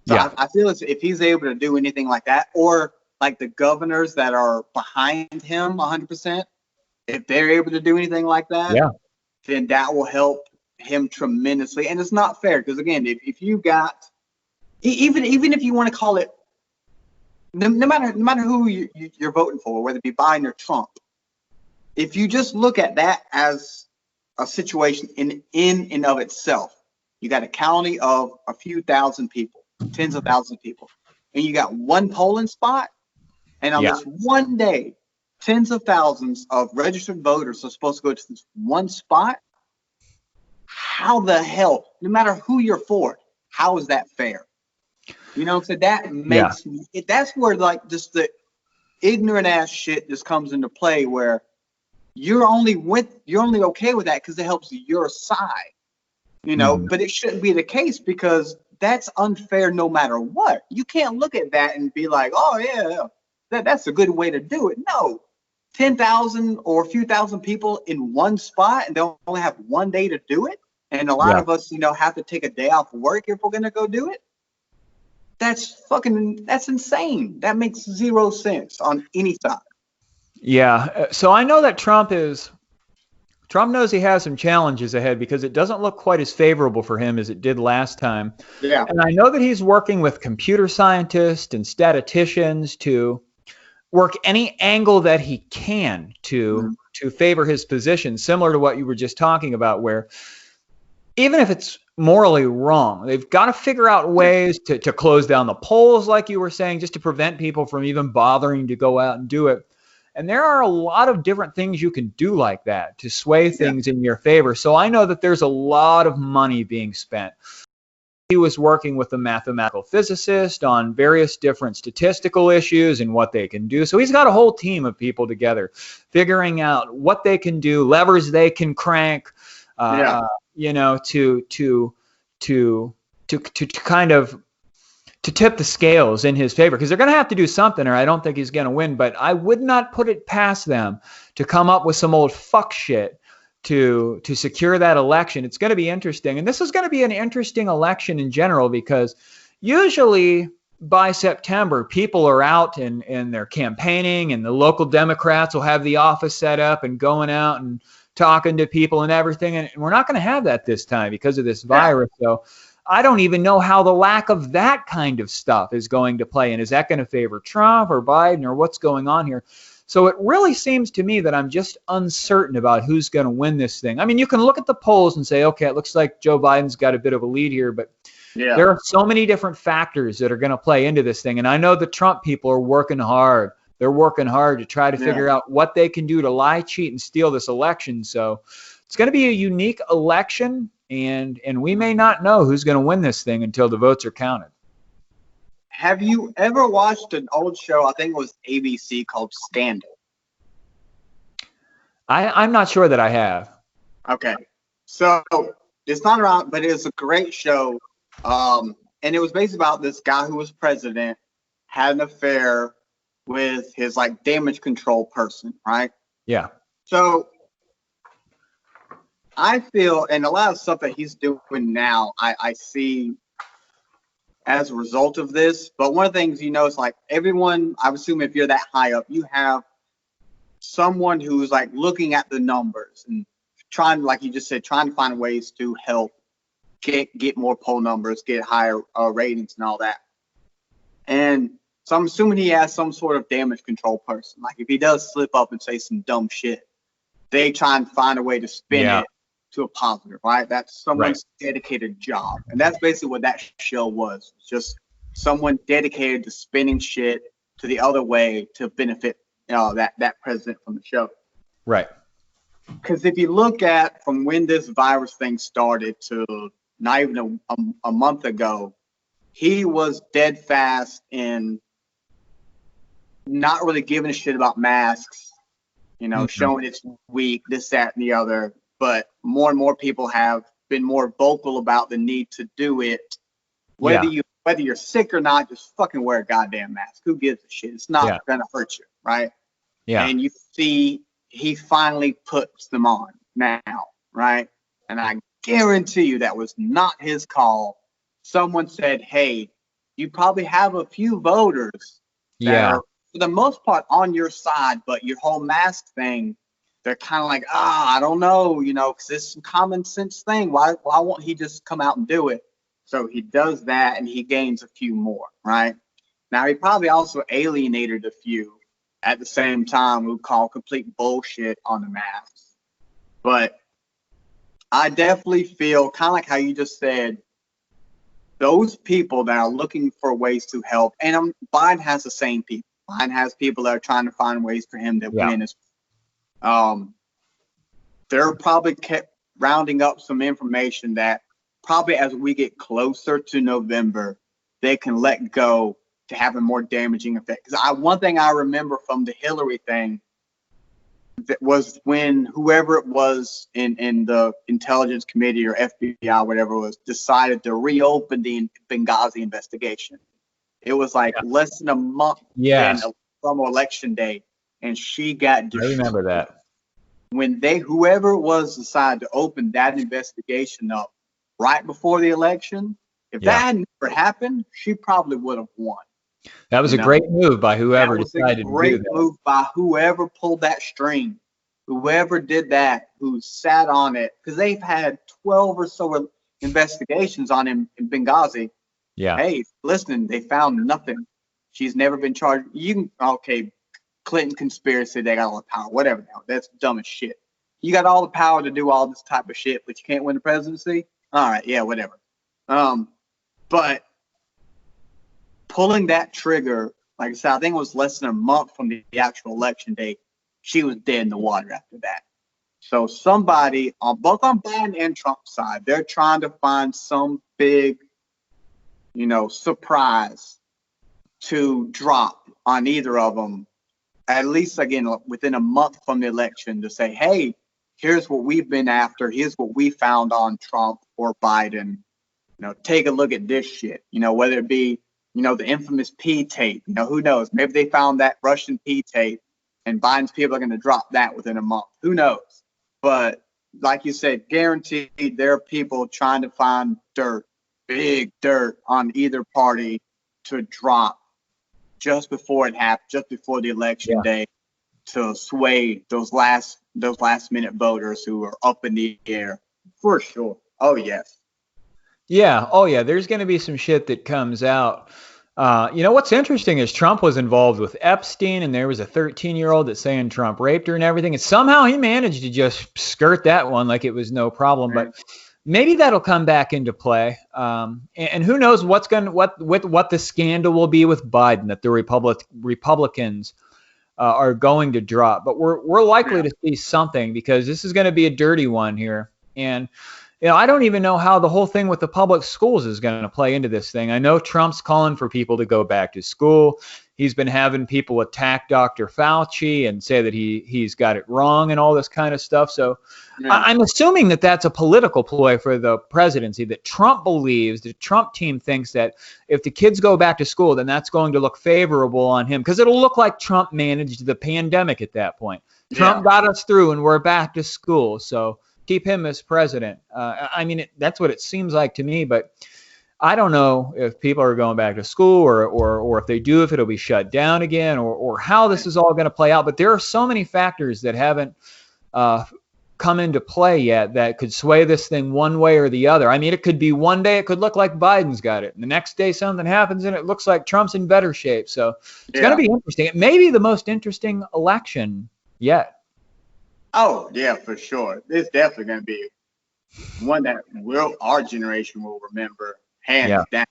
So I feel if he's able to do anything like that, or like the governors that are behind him 100%, if they're able to do anything like that, then that will help him tremendously, and it's not fair because again, if you got even if you want to call it no matter who you're voting for, whether it be Biden or Trump, if you just look at that as a situation in and of itself, you got a county of a few thousand people, tens of thousands of people, and you got one polling spot, and on this one day, tens of thousands of registered voters are supposed to go to this one spot. How the hell, no matter who you're for, how is that fair? You know, so that makes that's where like just the ignorant ass shit just comes into play, where you're only okay with that because it helps your side, you know, but it shouldn't be the case because that's unfair no matter what. You can't look at that and be like, oh yeah, that's a good way to do it. No, 10,000 or a few thousand people in one spot and they'll only have one day to do it. And a lot of us, you know, have to take a day off work if we're going to go do it. That's insane. That makes zero sense on any side. Yeah. So I know that Trump knows he has some challenges ahead because it doesn't look quite as favorable for him as it did last time. Yeah. And I know that he's working with computer scientists and statisticians to work any angle that he can to favor his position, similar to what you were just talking about, where even if it's morally wrong, they've got to figure out ways to close down the polls, like you were saying, just to prevent people from even bothering to go out and do it. And there are a lot of different things you can do like that to sway things in your favor. So I know that there's a lot of money being spent. He was working with a mathematical physicist on various different statistical issues and what they can do. So he's got a whole team of people together figuring out what they can do, levers they can crank, you know, to kind of to tip the scales in his favor, because they're going to have to do something or I don't think he's going to win. But I would not put it past them to come up with some old fuck shit to secure that election. It's going to be interesting. And this is going to be an interesting election in general, because usually by September, people are out and they're campaigning, and the local Democrats will have the office set up and going out and talking to people and everything. And we're not going to have that this time because of this virus. So I don't even know how the lack of that kind of stuff is going to play. And is that going to favor Trump or Biden or what's going on here? So it really seems to me that I'm just uncertain about who's going to win this thing. I mean, you can look at the polls and say, okay, it looks like Joe Biden's got a bit of a lead here, but there are so many different factors that are going to play into this thing. And I know the Trump people are working hard. They're working hard to try to figure out what they can do to lie, cheat, and steal this election. So it's going to be a unique election, and we may not know who's going to win this thing until the votes are counted. Have you ever watched an old show, I think it was ABC, called Scandal? I'm not sure that I have. Okay. So it's not around, but it's a great show. And it was based about this guy who was president, had an affair with his like damage control person, right? Yeah. So I feel, and a lot of stuff that he's doing now, I see as a result of this. But one of the things, you know, it's like everyone, I assume if you're that high up, you have someone who's like looking at the numbers and trying, like you just said, trying to find ways to help get more poll numbers, get higher ratings and all that. And so I'm assuming he has some sort of damage control person. Like if he does slip up and say some dumb shit, they try and find a way to spin it to a positive, right? That's someone's dedicated job. And that's basically what that show was. Just someone dedicated to spinning shit to the other way to benefit that president from the show. Right. Because if you look at from when this virus thing started to not even a month ago, he was dead fast in not really giving a shit about masks, you know, showing it's weak, this, that, and the other. But more and more people have been more vocal about the need to do it. Whether you're sick or not, just fucking wear a goddamn mask. Who gives a shit? It's not gonna hurt you, right? Yeah. And you see, he finally puts them on now, right? And I guarantee you that was not his call. Someone said, hey, you probably have a few voters that are, for the most part, on your side, but your whole mask thing, they're kind of like, I don't know, because it's some common sense thing. Why won't he just come out and do it? So he does that, and he gains a few more, right? Now, he probably also alienated a few at the same time who call complete bullshit on the masks. But I definitely feel kind of like how you just said, those people that are looking for ways to help, and Biden has the same people. Biden has people that are trying to find ways for him to win. They're probably kept rounding up some information that probably as we get closer to November, they can let go to have a more damaging effect. Because one thing I remember from the Hillary thing that was when whoever it was in the intelligence committee or FBI, whatever it was, decided to reopen the Benghazi investigation. It was like less than a month from election day, and she got destroyed. I remember that. When whoever it was decided to open that investigation up right before the election, if that had never happened, she probably would have won. That was a great move by whoever decided to do that. Great move by whoever pulled that string, whoever did that, who sat on it, because they've had 12 or so investigations on him in Benghazi. Yeah. Hey, listen, they found nothing. She's never been charged. Clinton conspiracy, they got all the power, whatever. Now, that's dumb as shit. You got all the power to do all this type of shit, but you can't win the presidency? All right, yeah, whatever. But pulling that trigger, like I said, I think it was less than a month from the actual election date. She was dead in the water after that. So somebody both on Biden and Trump's side, they're trying to find some big, surprise to drop on either of them. At least, again, within a month from the election, to say, hey, here's what we've been after. Here's what we found on Trump or Biden. Take a look at this shit. Whether it be, the infamous P tape. Who knows? Maybe they found that Russian P tape, and Biden's people are going to drop that within a month. Who knows? But like you said, guaranteed there are people trying to find dirt, big dirt on either party to drop just before it happened, just before the election day, to sway those last minute voters who are up in the air, for sure. Oh yes. Yeah. Oh yeah. There's going to be some shit that comes out. What's interesting is Trump was involved with Epstein, and there was a 13-year-old that's saying Trump raped her and everything, and somehow he managed to just skirt that one like it was no problem. But maybe that'll come back into play. And who knows what the scandal will be with Biden that the Republicans are going to drop. But we're likely to see something, because this is going to be a dirty one here. And I don't even know how the whole thing with the public schools is going to play into this thing. I know Trump's calling for people to go back to school. He's been having people attack Dr. Fauci and say that he's got it wrong and all this kind of stuff. So I'm assuming that that's a political ploy for the presidency, that Trump believes, the Trump team thinks that if the kids go back to school, then that's going to look favorable on him, because it'll look like Trump managed the pandemic at that point. Trump got us through and we're back to school. So keep him as president. That's what it seems like to me, but I don't know if people are going back to school or if they do, if it'll be shut down again, or how this is all going to play out. But there are so many factors that haven't come into play yet that could sway this thing one way or the other. It could be one day it could look like Biden's got it, and the next day something happens and it looks like Trump's in better shape. So it's going to be interesting. It may be the most interesting election yet. Oh, yeah, for sure. It's definitely going to be one that our generation will remember, hands down.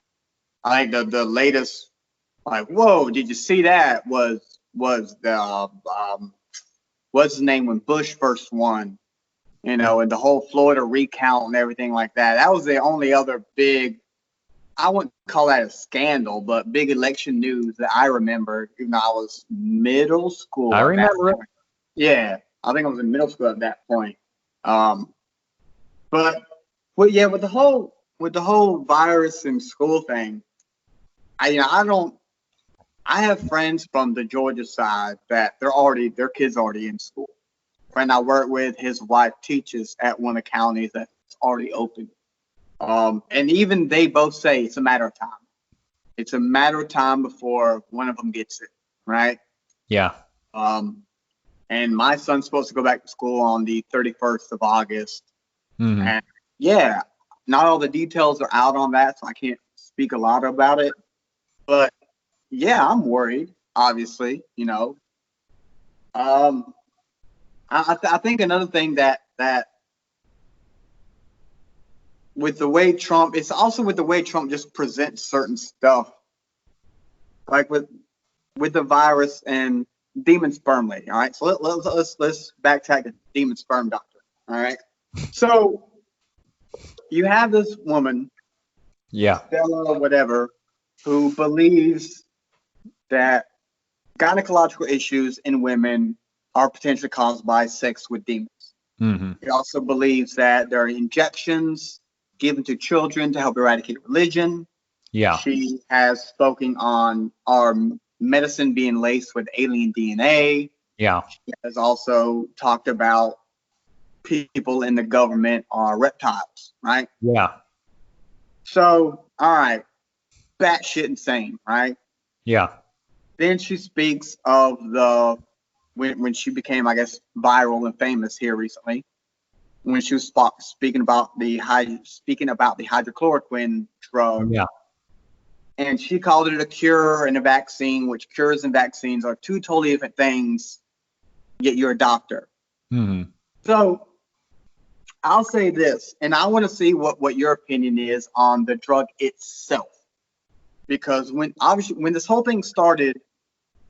I think the latest, like, whoa, did you see that? Was the what's his name when Bush first won, and the whole Florida recount and everything like that. That was the only other big, I wouldn't call that a scandal, but big election news that I remember, even though I was middle school. I remember it. Yeah. I think I was in middle school at that point. But with the whole virus and school thing, I have friends from the Georgia side that their kids already in school. A friend I work with, his wife teaches at one of the counties that's already open. And even they both say it's a matter of time. It's a matter of time before one of them gets it, right? Yeah. And my son's supposed to go back to school on the 31st of August. Mhm. And yeah, not all the details are out on that, so I can't speak a lot about it. But yeah, I'm worried, obviously, you know. I think another thing that with the way Trump, it's also with the way Trump just presents certain stuff, like with the virus and demon sperm lady. All right, so let's backtrack to demon sperm doctor. All right, so you have this woman, Yeah. Stella, whatever, who believes that gynecological issues in women are potentially caused by sex with demons. Mhm. He also believes that there are injections given to children to help eradicate religion. Yeah. She has spoken on our medicine being laced with alien DNA. Yeah. She has also talked about people in the government are reptiles, right? Yeah. So, all right, batshit insane, right? Yeah. Then she speaks of the when she became, I guess, viral and famous here recently, when she was speaking about the hydrochloroquine drug, Yeah. and she called it a cure and a vaccine, which cures and vaccines are two totally different things. Yet you're a doctor. Mhm. So I'll say this, and I want to see what your opinion is on the drug itself, because when this whole thing started,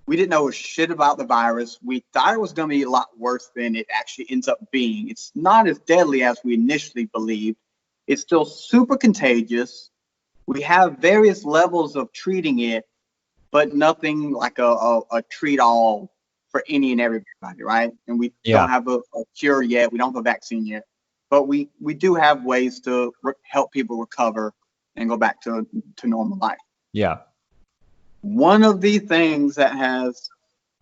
we didn't know shit about the virus. We thought it was going to be a lot worse than it actually ends up being. It's not as deadly as we initially believed. It's still super contagious. We have various levels of treating it, but nothing like a treat-all for any and everybody, right? And we Yeah. don't have a cure yet. We don't have a vaccine yet. But we do have ways to help people recover and go back to normal life. Yeah. One of the things that has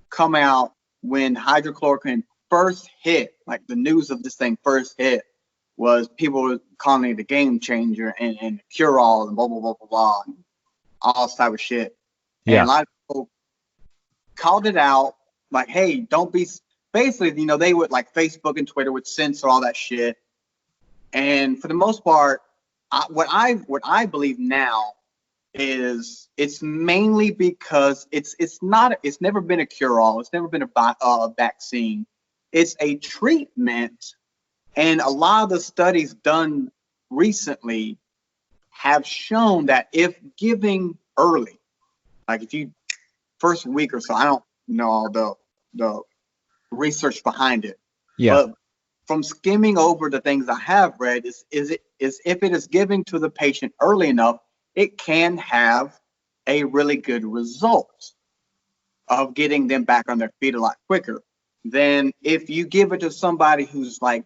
come out when hydrochloroquine first hit, like the news of this thing first hit, was people were calling it a game changer and cure all and blah blah blah blah blah and all this type of shit. And Yeah. a lot of people called it out like, hey, don't be, basically, you know, they would, like, Facebook and Twitter would censor all that shit. And for the most part, what I believe now is it's mainly because it's never been a cure-all. It's never been a vaccine. It's a treatment, and a lot of the studies done recently have shown that if giving early, like if you first week or so, I don't know all the research behind it, Yeah. but from skimming over the things I have read, is if it is given to the patient early enough, it can have a really good result of getting them back on their feet a lot quicker than if you give it to somebody who's like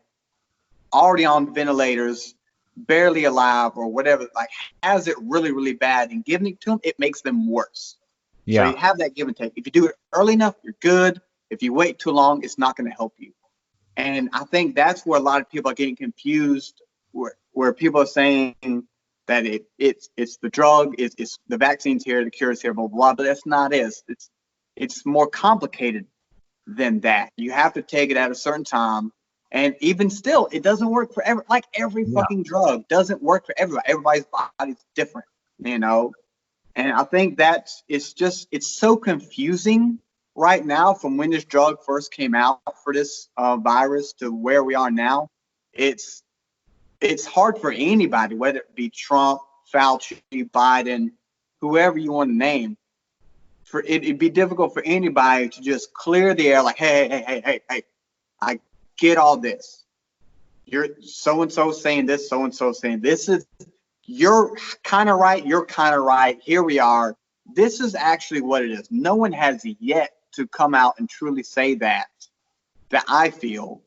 already on ventilators, barely alive or whatever, like has it really, really bad, and giving it to them, it makes them worse. So you Yeah. have that give and take. If you do it early enough, you're good. If you wait too long, it's not going to help you. And I think that's where a lot of people are getting confused, where people are saying that it's the drug, it's the vaccine's here, the cure's here, blah, blah, blah, but that's not it. It's more complicated than that. You have to take it at a certain time. And even still, it doesn't work for every Yeah. fucking drug doesn't work for everybody. Everybody's body's different, you know? And I think it's so confusing right now from when this drug first came out for this virus to where we are now. It's hard for anybody, whether it be Trump, Fauci, Biden, whoever you want to name, it'd be difficult for anybody to just clear the air like, hey, I get all this. You're so-and-so saying this, so-and-so saying this is, you're kind of right, you're kind of right, here we are. This is actually what it is. No one has yet to come out and truly say that I feel,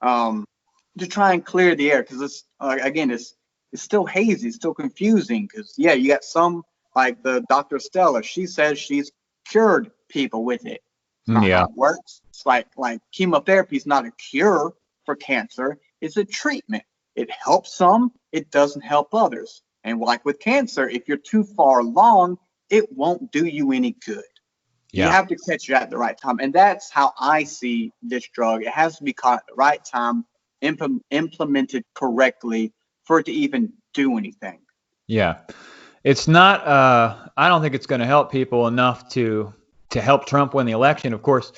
to try and clear the air, because it's again, it's still hazy, it's still confusing, because yeah, you got some, like the Dr. Stella, she says she's cured people with it. It's not Yeah. how it works. It's like chemotherapy is not a cure for cancer, it's a treatment. It helps some, it doesn't help others. And like with cancer, if you're too far along, it won't do you any good. You have to catch it at the right time. And that's how I see this drug. It has to be caught at the right time, implemented correctly for it to even do anything. Yeah. It's not, I don't think it's going to help people enough to help Trump win the election. Of course,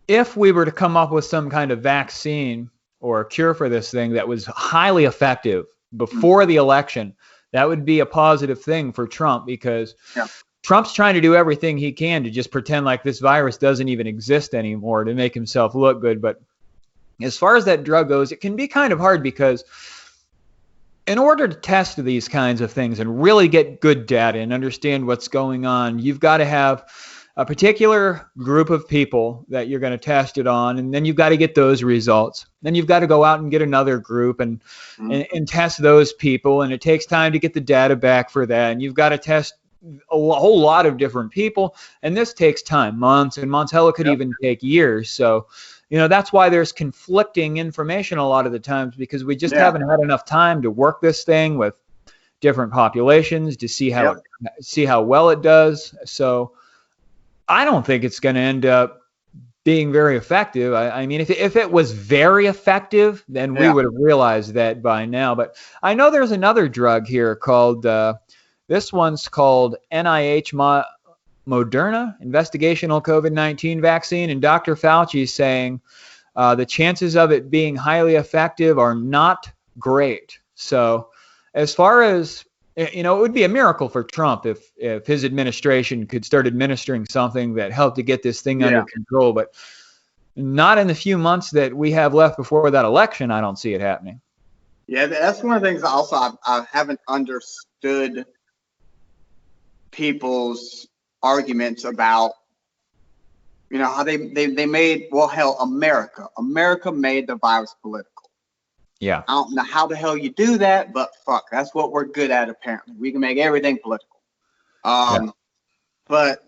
if we were to come up with some kind of vaccine or a cure for this thing that was highly effective before the election, that would be a positive thing for Trump, because Trump's trying to do everything he can to just pretend like this virus doesn't even exist anymore to make himself look good. But as far as that drug goes, it can be kind of hard, because in order to test these kinds of things and really get good data and understand what's going on, you've got to have a particular group of people that you're going to test it on, and then you've got to get those results. Then you've got to go out and get another group and test those people, and it takes time to get the data back for that. And you've got to test a whole lot of different people, and this takes time, months and months. Hell, it could even take years. So, that's why there's conflicting information a lot of the times, because we just haven't had enough time to work this thing with different populations to see how well it does. So I don't think it's going to end up being very effective. I mean, if it was very effective, then we would have realized that by now. But I know there's another drug here called, this one's called NIH Moderna investigational COVID-19 vaccine. And Dr. Fauci is saying the chances of it being highly effective are not great. So as far as, it would be a miracle for Trump if his administration could start administering something that helped to get this thing under control. But not in the few months that we have left before that election, I don't see it happening. Yeah, that's one of the things also I haven't understood people's arguments about, how they made, America made the virus political. Yeah. I don't know how the hell you do that, but fuck, that's what we're good at apparently. We can make everything political. But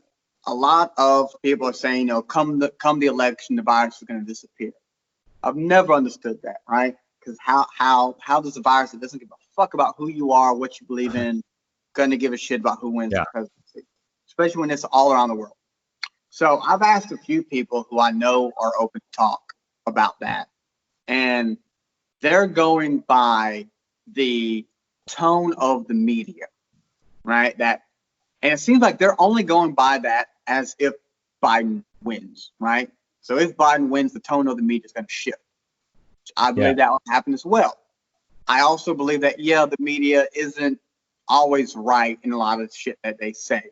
a lot of people are saying, come the election, the virus is going to disappear. I've never understood that, right? Because how does the virus that doesn't give a fuck about who you are, what you believe in, going to give a shit about who wins the presidency, especially when it's all around the world? So I've asked a few people who I know are open to talk about that, and they're going by the tone of the media, right? And it seems like they're only going by that as if Biden wins, right? So if Biden wins, the tone of the media is going to shift. I believe that will happen as well. I also believe that, the media isn't always right in a lot of shit that they say.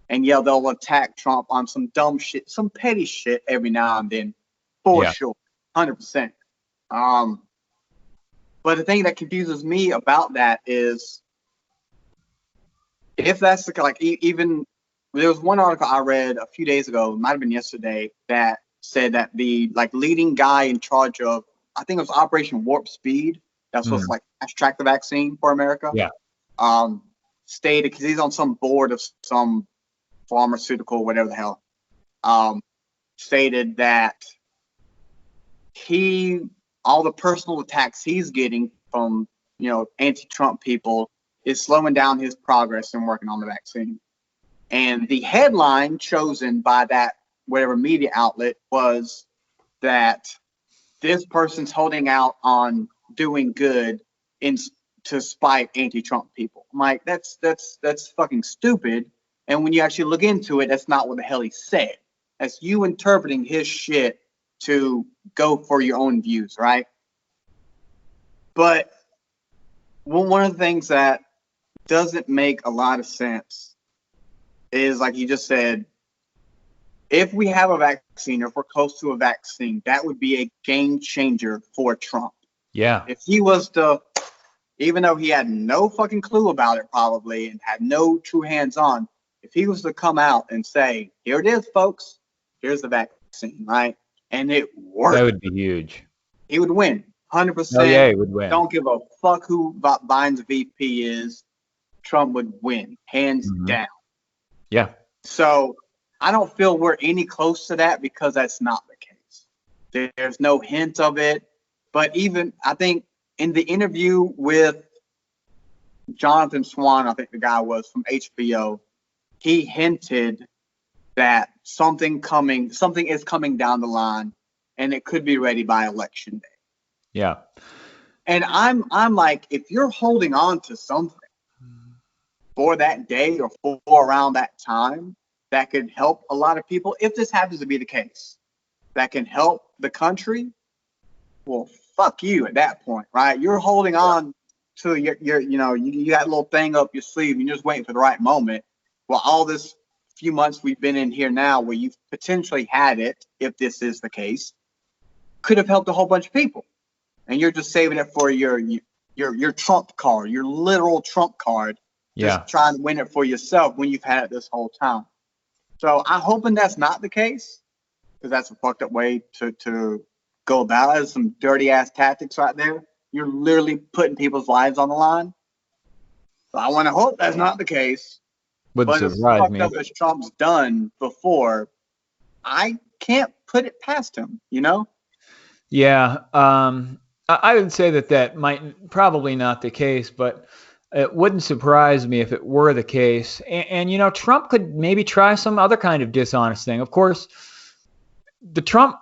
And they'll attack Trump on some dumb shit, some petty shit every now and then, for sure, 100%. But the thing that confuses me about that is, if that's even there was one article I read a few days ago, it might have been yesterday, that said that the leading guy in charge of, I think it was Operation Warp Speed, that's supposed to fast track the vaccine for America. Stated, because he's on some board of some pharmaceutical, whatever the hell, stated that all the personal attacks he's getting from, anti-Trump people is slowing down his progress in working on the vaccine. And the headline chosen by that whatever media outlet was that this person's holding out on doing good to spite anti-Trump people. I'm like, that's fucking stupid. And when you actually look into it, that's not what the hell he said. That's you interpreting his shit to go for your own views, right? But one of the things that doesn't make a lot of sense is, like you just said, if we have a vaccine, or if we're close to a vaccine, that would be a game changer for Trump. Yeah. If he was to, even though he had no fucking clue about it probably and had no true hands-on, if he was to come out and say, here it is, folks, here's the vaccine, right? And it worked. That would be huge. He would win, 100%. Oh, yeah, he would win. Don't give a fuck who Biden's VP is. Trump would win, hands down. Yeah. So I don't feel we're any close to that, because that's not the case. There's no hint of it. But even, I think, in the interview with Jonathan Swan, I think the guy was from HBO, he hinted that something is coming down the line, and it could be ready by election day. Yeah. And I'm like, if you're holding on to something for that day or for around that time that could help a lot of people, if this happens to be the case, that can help the country, well, fuck you at that point, right? You're holding on to you got a little thing up your sleeve, and you're just waiting for the right moment. Well, all this few months we've been in here now, where you've potentially had it, if this is the case, could have helped a whole bunch of people, and you're just saving it for your trump card, your literal trump card. Just trying to win it for yourself when you've had it this whole time. So I'm hoping that's not the case, because that's a fucked up way to go about it. Some dirty ass tactics right there. You're literally putting people's lives on the line. So I want to hope that's not the case. Wouldn't but as surprise fucked me. up as Trump's done before, I can't put it past him, you know? Yeah. I would say that might probably not the case, but it wouldn't surprise me if it were the case. And you know, Trump could maybe try some other kind of dishonest thing. Of course, the Trump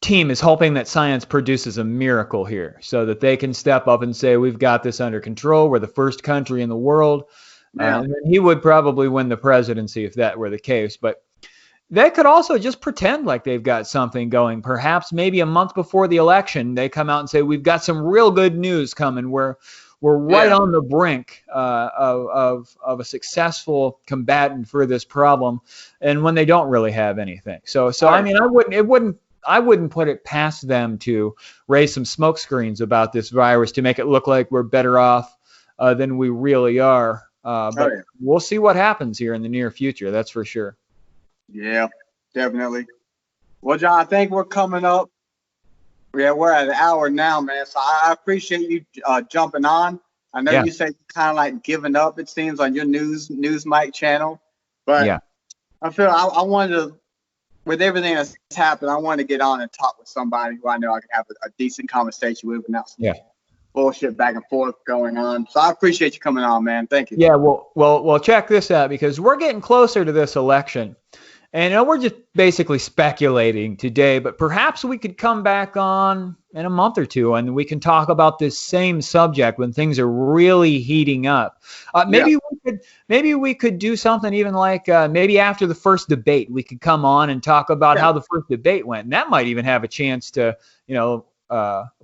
team is hoping that science produces a miracle here so that they can step up and say, we've got this under control. We're the first country in the world. Yeah. And then he would probably win the presidency if that were the case. But they could also just pretend like they've got something going. Perhaps maybe a month before the election, they come out and say, we've got some real good news coming. We're right on the brink of a successful combatant for this problem, and when they don't really have anything. So I mean, I wouldn't put it past them to raise some smoke screens about this virus to make it look like we're better off than we really are. But we'll see what happens here in the near future. That's for sure. Yeah, definitely. Well, John, I think we're coming up. Yeah, we're at an hour now, man. So I appreciate you jumping on. I know you said you're kind of like giving up, it seems, on your news mic channel. But I feel I wanted to, with everything that's happened, I wanted to get on and talk with somebody who I know I can have a decent conversation with without some bullshit back and forth going on. So I appreciate you coming on, man. Thank you. Yeah, well, check this out, because we're getting closer to this election. And you know, we're just basically speculating today, but perhaps we could come back on in a month or two and we can talk about this same subject when things are really heating up. Maybe we could do something even like maybe after the first debate, we could come on and talk about how the first debate went. And that might even have a chance to,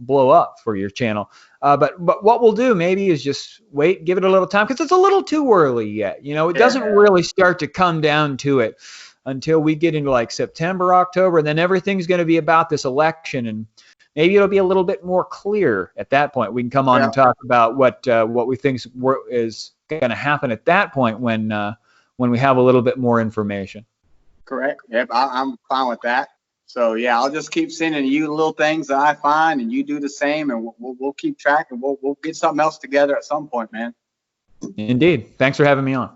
blow up for your channel. But what we'll do maybe is just wait, give it a little time, because it's a little too early yet. You know, it doesn't really start to come down to it until we get into like September, October, and then everything's going to be about this election, and maybe it'll be a little bit more clear at that point. We can come on and talk about what we think is going to happen at that point when we have a little bit more information. Correct. Yep, I'm fine with that. So yeah, I'll just keep sending you little things that I find, and you do the same, and we'll keep track, and we'll get something else together at some point, man. Indeed. Thanks for having me on.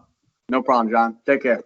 No problem, John. Take care.